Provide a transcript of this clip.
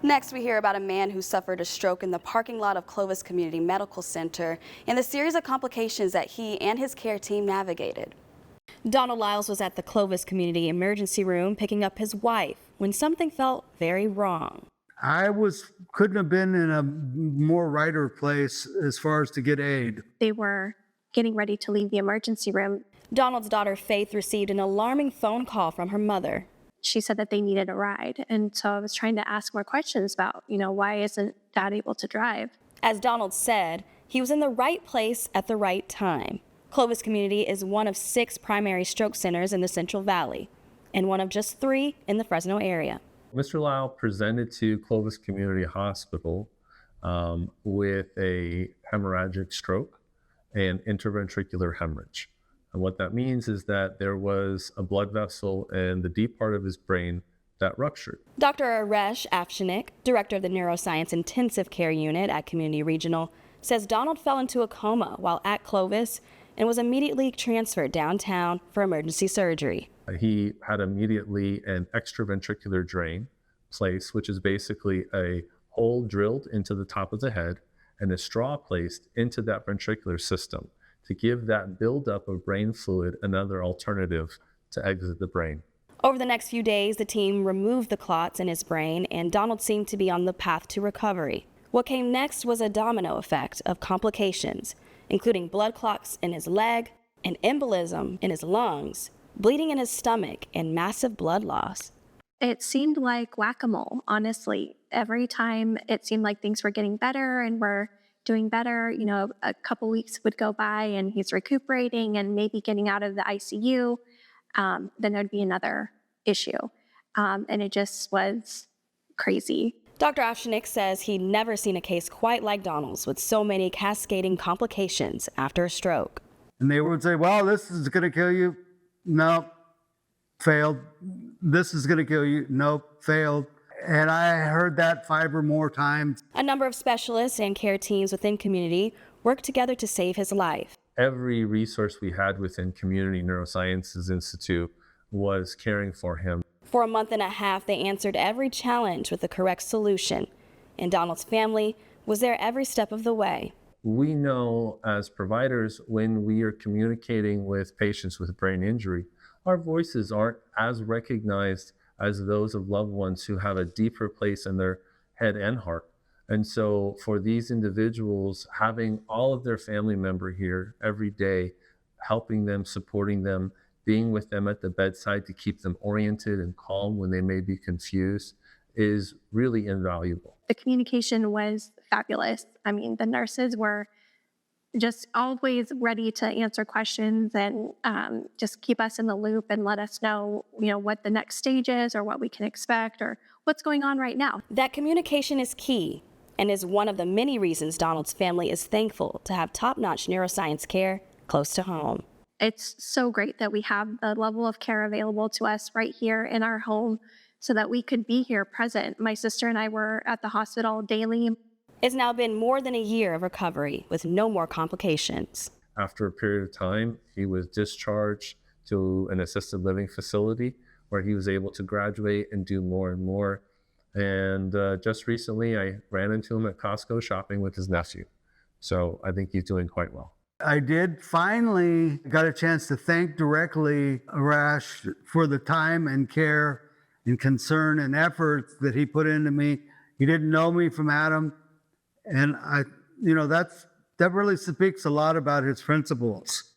Next, we hear about a man who suffered a stroke in the parking lot of Clovis Community Medical Center and the series of complications that he and his care team navigated. Donald Lisles was at the Clovis Community Emergency Room picking up his wife when something felt very wrong. Couldn't have been in a more righter place as far as to get aid. They were getting ready to leave the emergency room. Donald's daughter Faith received an alarming phone call from her mother. She said that they needed a ride. And so I was trying to ask more questions about, why isn't Dad able to drive? As Donald said, he was in the right place at the right time. Clovis Community is one of 6 primary stroke centers in the Central Valley and one of just 3 in the Fresno area. Mr. Lisles presented to Clovis Community Hospital with a hemorrhagic stroke and interventricular hemorrhage. And what that means is that there was a blood vessel in the deep part of his brain that ruptured. Dr. Arash Afshinnik, director of the Neuroscience Intensive Care Unit at Community Regional, says Donald fell into a coma while at Clovis and was immediately transferred downtown for emergency surgery. He had immediately an extraventricular drain placed, which is basically a hole drilled into the top of the head and a straw placed into that ventricular system to give that buildup of brain fluid another alternative to exit the brain. Over the next few days, the team removed the clots in his brain, and Donald seemed to be on the path to recovery. What came next was a domino effect of complications, including blood clots in his leg, an embolism in his lungs, bleeding in his stomach, and massive blood loss. It seemed like whack-a-mole, honestly. Every time it seemed like things were getting better and we're doing better, a couple weeks would go by and he's recuperating and maybe getting out of the ICU. Then there'd be another issue. And it just was crazy. Dr. Afshinnik says he'd never seen a case quite like Donald's with so many cascading complications after a stroke. And they would say, well, this is going to kill you. No, failed. This is going to kill you. Nope, failed. And I heard that 5 or more times. A number of specialists and care teams within community worked together to save his life. Every resource we had within Community Neurosciences Institute was caring for him. For a month and a half, they answered every challenge with the correct solution, and Donald's family was there every step of the way. We know as providers, when we are communicating with patients with brain injury, our voices aren't as recognized as those of loved ones who have a deeper place in their head and heart. And so for these individuals, having all of their family member here every day, helping them, supporting them, being with them at the bedside to keep them oriented and calm when they may be confused is really invaluable. The communication was fabulous. I mean, the nurses were just always ready to answer questions and just keep us in the loop and let us know, what the next stage is or what we can expect or what's going on right now. That communication is key and is one of the many reasons Donald's family is thankful to have top-notch neuroscience care close to home. It's so great that we have the level of care available to us right here in our home so that we could be here present. My sister and I were at the hospital daily. It's now been more than a year of recovery with no more complications. After a period of time, he was discharged to an assisted living facility where he was able to graduate and do more and more. And just recently, I ran into him at Costco shopping with his nephew. So I think he's doing quite well. I did finally got a chance to thank directly Arash for the time and care and concern and effort that he put into me. He didn't know me from Adam. And that really speaks a lot about his principles.